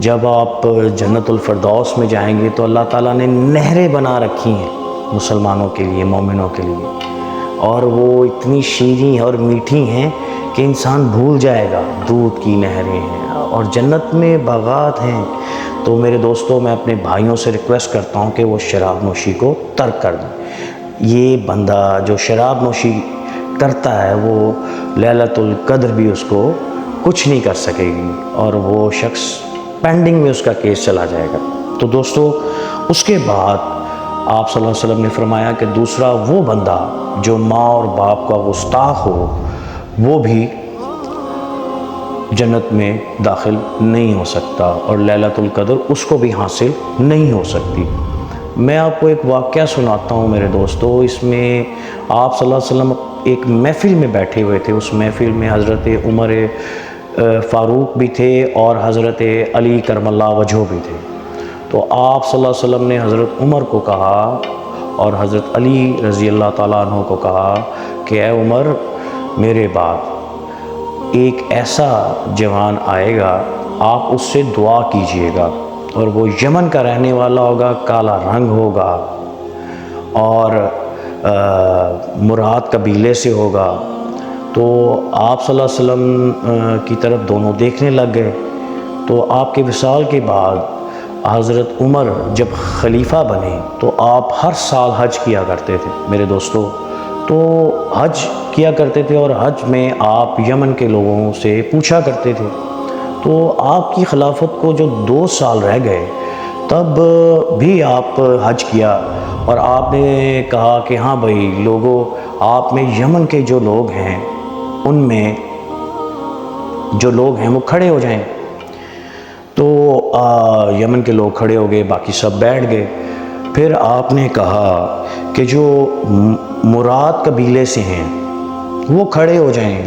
جب آپ جنت الفردوس میں جائیں گے تو اللہ تعالیٰ نے نہریں بنا رکھی ہیں مسلمانوں کے لیے، مومنوں کے لیے، اور وہ اتنی شیریں اور میٹھی ہیں کہ انسان بھول جائے گا۔ دودھ کی نہریں ہیں اور جنت میں باغات ہیں۔ تو میرے دوستوں، میں اپنے بھائیوں سے ریکویسٹ کرتا ہوں کہ وہ شراب نوشی کو ترک کر دیں۔ یہ بندہ جو شراب نوشی کرتا ہے وہ لیلۃ القدر بھی اس کو کچھ نہیں کر سکے گی، اور وہ شخص پینڈنگ میں اس کا کیس چلا جائے گا۔ تو دوستو، اس کے بعد آپ صلی اللہ علیہ وسلم نے فرمایا کہ دوسرا وہ بندہ جو ماں اور باپ کا گستاخ ہو، وہ بھی جنت میں داخل نہیں ہو سکتا، اور لیلۃ القدر اس کو بھی حاصل نہیں ہو سکتی۔ میں آپ کو ایک واقعہ سناتا ہوں میرے دوستو۔ اس میں آپ صلی اللہ علیہ وسلم ایک محفل میں بیٹھے ہوئے تھے۔ اس محفل میں حضرت عمر فاروق بھی تھے اور حضرت علی کرم اللہ وجہہ بھی تھے۔ تو آپ صلی اللہ علیہ وسلم نے حضرت عمر کو کہا اور حضرت علی رضی اللہ تعالیٰ عنہ کو کہا کہ اے عمر، میرے بعد ایک ایسا جوان آئے گا، آپ اس سے دعا کیجئے گا، اور وہ یمن کا رہنے والا ہوگا، کالا رنگ ہوگا، اور مراد قبیلے سے ہوگا۔ تو آپ صلی اللہ علیہ وسلم کی طرف دونوں دیکھنے لگ گئے۔ تو آپ کے وصال کے بعد حضرت عمر جب خلیفہ بنے تو آپ ہر سال حج کیا کرتے تھے میرے دوستو۔ تو حج کیا کرتے تھے، اور حج میں آپ یمن کے لوگوں سے پوچھا کرتے تھے۔ تو آپ کی خلافت کو جو 2 سال رہ گئے، تب بھی آپ حج کیا، اور آپ نے کہا کہ ہاں بھائی لوگوں، آپ میں یمن کے جو لوگ ہیں، ان میں جو لوگ ہیں وہ کھڑے ہو جائیں۔ تو یمن کے لوگ کھڑے ہو گئے، باقی سب بیٹھ گئے۔ پھر آپ نے کہا کہ جو مراد قبیلے سے ہیں وہ کھڑے ہو جائیں،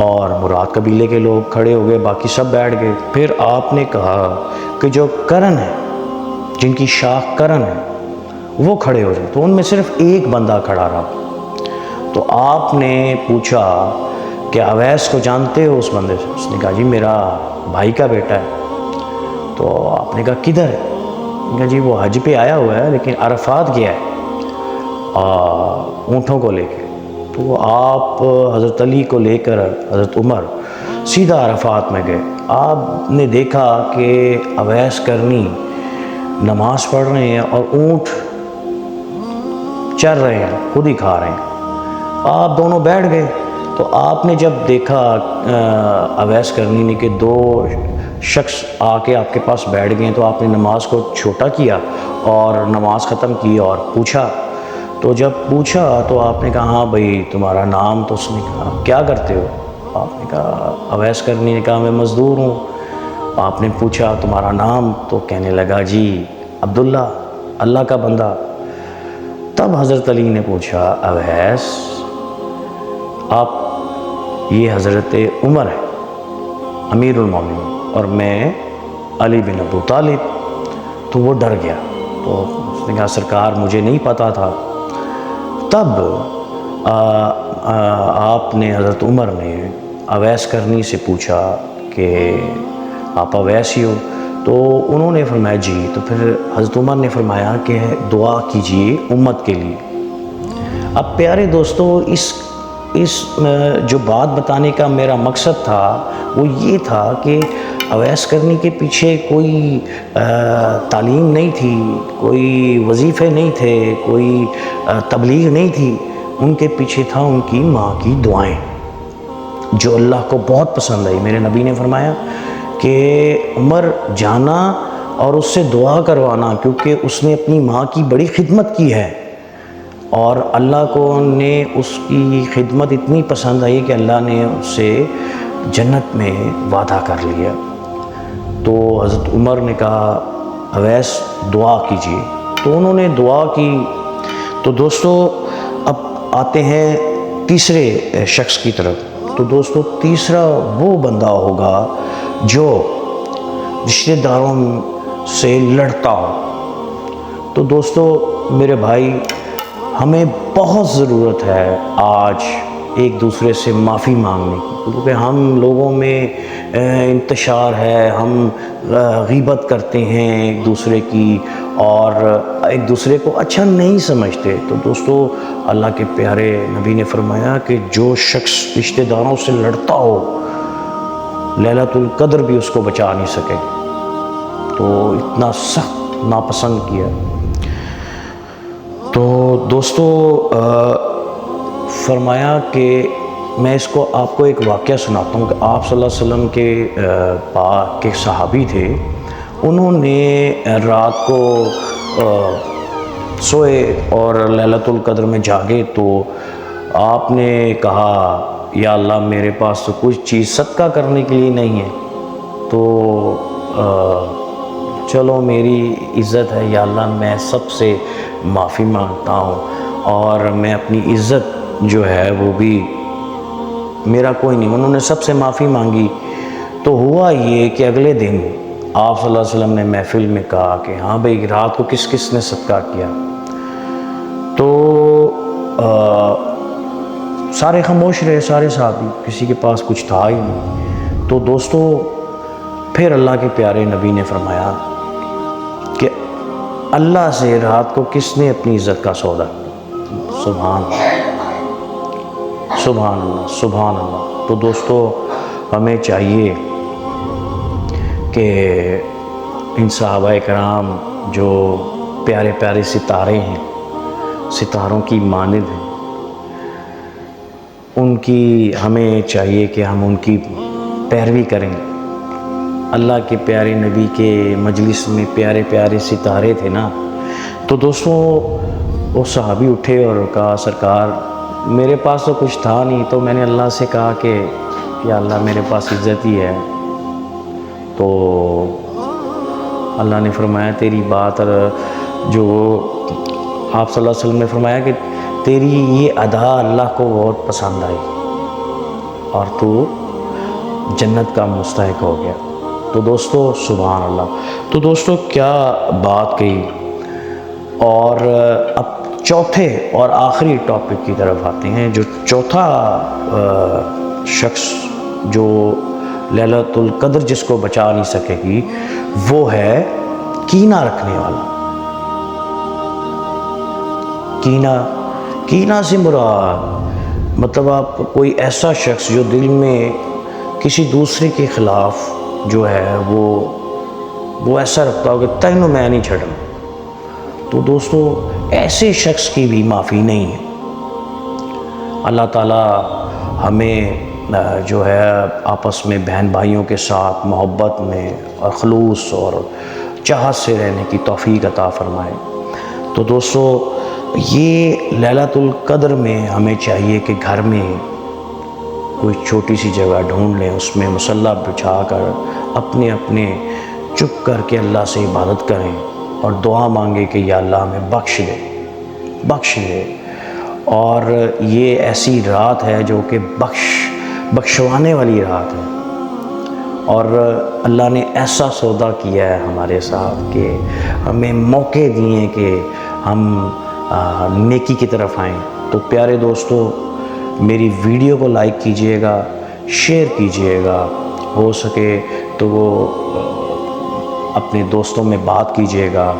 اور مراد قبیلے کے لوگ کھڑے ہو گئے، باقی سب بیٹھ گئے۔ پھر آپ نے کہا کہ جو کرن ہے، جن کی شاخ کرن ہے، وہ کھڑے ہو جائیں۔ تو ان میں صرف ایک بندہ کھڑا رہا۔ تو آپ نے پوچھا کہ اویس کو جانتے ہو اس بندے سے؟ اس نے کہا جی میرا بھائی کا بیٹا ہے۔ تو آپ نے کہا کدھر ہے؟ کہا جی وہ حج پہ آیا ہوا ہے، لیکن عرفات گیا ہے اونٹوں کو لے کے۔ تو آپ حضرت علی کو لے کر حضرت عمر سیدھا عرفات میں گئے۔ آپ نے دیکھا کہ اویس کرنی نماز پڑھ رہے ہیں اور اونٹ چر رہے ہیں، خود ہی کھا رہے ہیں۔ آپ دونوں بیٹھ گئے۔ تو آپ نے جب دیکھا اویس کرنی نے کہ 2 شخص آ کے آپ کے پاس بیٹھ گئے، تو آپ نے نماز کو چھوٹا کیا اور نماز ختم کی اور پوچھا۔ تو جب پوچھا تو آپ نے کہا ہاں بھائی تمہارا نام؟ تو اس نے کہا کیا کرتے ہو؟ آپ نے کہا اویس کرنی نے کہا میں مزدور ہوں۔ آپ نے پوچھا تمہارا نام؟ تو کہنے لگا جی عبداللہ، اللہ کا بندہ۔ تب حضرت علی نے پوچھا اویس، آپ یہ حضرت عمر ہے امیر المومنین اور میں علی بن ابو طالب۔ تو وہ ڈر گیا۔ تو اس نے کہا سرکار مجھے نہیں پتا تھا۔ تب آپ نے حضرت عمر نے اویس کرنی سے پوچھا کہ آپ اویس ہی ہو؟ تو انہوں نے فرمایا جی۔ تو پھر حضرت عمر نے فرمایا کہ دعا کیجئے امت کے لیے۔ اب پیارے دوستو، اس جو بات بتانے کا میرا مقصد تھا وہ یہ تھا کہ اویس کرنی کے پیچھے کوئی تعلیم نہیں تھی، کوئی وظیفے نہیں تھے، کوئی تبلیغ نہیں تھی۔ ان کے پیچھے تھا ان کی ماں کی دعائیں، جو اللہ کو بہت پسند آئی۔ میرے نبی نے فرمایا کہ عمر جانا اور اس سے دعا کروانا، کیونکہ اس نے اپنی ماں کی بڑی خدمت کی ہے، اور اللہ کو نے اس کی خدمت اتنی پسند آئی کہ اللہ نے اس سے جنت میں وعدہ کر لیا۔ تو حضرت عمر نے کہا اویس دعا کیجیے۔ تو انہوں نے دعا کی۔ تو دوستو اب آتے ہیں تیسرے شخص کی طرف۔ تو دوستو تیسرا وہ بندہ ہوگا جو رشتہ داروں سے لڑتا ہو۔ تو دوستو میرے بھائی، ہمیں بہت ضرورت ہے آج ایک دوسرے سے معافی مانگنے کی، کیونکہ ہم لوگوں میں انتشار ہے، ہم غیبت کرتے ہیں ایک دوسرے کی اور ایک دوسرے کو اچھا نہیں سمجھتے۔ تو دوستو اللہ کے پیارے نبی نے فرمایا کہ جو شخص رشتہ داروں سے لڑتا ہو لیلۃ القدر بھی اس کو بچا نہیں سکے، تو اتنا سخت ناپسند کیا۔ تو دوستو فرمایا کہ میں اس کو آپ کو ایک واقعہ سناتا ہوں کہ آپ صلی اللہ علیہ وسلم کے پاک کے صحابی تھے، انہوں نے رات کو سوئے اور لیلۃ القدر میں جاگے، تو آپ نے کہا یا اللہ میرے پاس تو کچھ چیز صدقہ کرنے کے لیے نہیں ہے، تو چلو میری عزت ہے یا اللہ میں سب سے معافی مانگتا ہوں اور میں اپنی عزت جو ہے وہ بھی میرا کوئی نہیں۔ انہوں نے سب سے معافی مانگی، تو ہوا یہ کہ اگلے دن آپ صلی اللہ علیہ وسلم نے محفل میں کہا کہ ہاں بھئی رات کو کس کس نے صدقہ کیا، تو سارے خاموش رہے، سارے صحابی، کسی کے پاس کچھ تھا ہی نہیں۔ تو دوستو پھر اللہ کے پیارے نبی نے فرمایا کہ اللہ سے رات کو کس نے اپنی عزت کا سودا کیا؟ سبحان اللہ، سبحان اللہ، سبحان اللہ۔ تو دوستو ہمیں چاہیے کہ ان صحابہ کرام جو پیارے پیارے ستارے ہیں، ستاروں کی مانند ہیں، ان کی ہمیں چاہیے کہ ہم ان کی پیروی کریں۔ اللہ کے پیارے نبی کے مجلس میں پیارے پیارے ستارے تھے نا، تو دوستو وہ صحابی اٹھے اور کہا سرکار میرے پاس تو کچھ تھا نہیں، تو میں نے اللہ سے کہا کہ یا اللہ میرے پاس عزت ہی ہے، تو اللہ نے فرمایا تیری بات جو آپ صلی اللہ علیہ وسلم نے فرمایا کہ تیری یہ ادا اللہ کو بہت پسند آئی اور تو جنت کا مستحق ہو گیا۔ تو دوستو سبحان اللہ۔ تو دوستو کیا بات کہی، اور اب چوتھے اور آخری ٹاپک کی طرف آتے ہیں۔ جو چوتھا شخص جو لیلۃ القدر جس کو بچا نہیں سکے گی، وہ ہے کینہ رکھنے والا۔ کینہ سے مراد مطلب آپ کوئی ایسا شخص جو دل میں کسی دوسرے کے خلاف جو ہے وہ ایسا رکھتا ہو کہ تینوں میں نہیں چھڑنا، تو دوستو ایسے شخص کی بھی معافی نہیں ہے۔ اللہ تعالیٰ ہمیں جو ہے آپس میں بہن بھائیوں کے ساتھ محبت میں اور خلوص اور چاہت سے رہنے کی توفیق عطا فرمائے۔ تو دوستو یہ لیلۃ القدر میں ہمیں چاہیے کہ گھر میں کوئی چھوٹی سی جگہ ڈھونڈ لیں، اس میں مصلی بچھا کر اپنے چپ کر کے اللہ سے عبادت کریں اور دعا مانگے کہ یا اللہ ہمیں بخش دے۔ اور یہ ایسی رات ہے جو کہ بخشوانے والی رات ہے، اور اللہ نے ایسا سودا کیا ہے ہمارے ساتھ کہ ہمیں موقع دیے کہ ہم نیکی کی طرف آئیں۔ تو پیارے دوستو میری ویڈیو کو لائک کیجئے گا، شیئر کیجئے گا، ہو سکے تو وہ اپنے دوستوں میں بات کیجئے گا،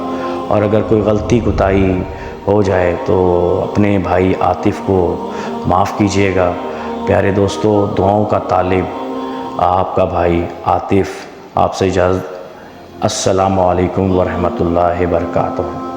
اور اگر کوئی غلطی کوتاہی ہو جائے تو اپنے بھائی عاطف کو معاف کیجئے گا۔ پیارے دوستو دعاؤں کا طالب آپ کا بھائی عاطف آپ سے اجازت۔ السلام علیکم ورحمۃ اللہ وبرکاتہ۔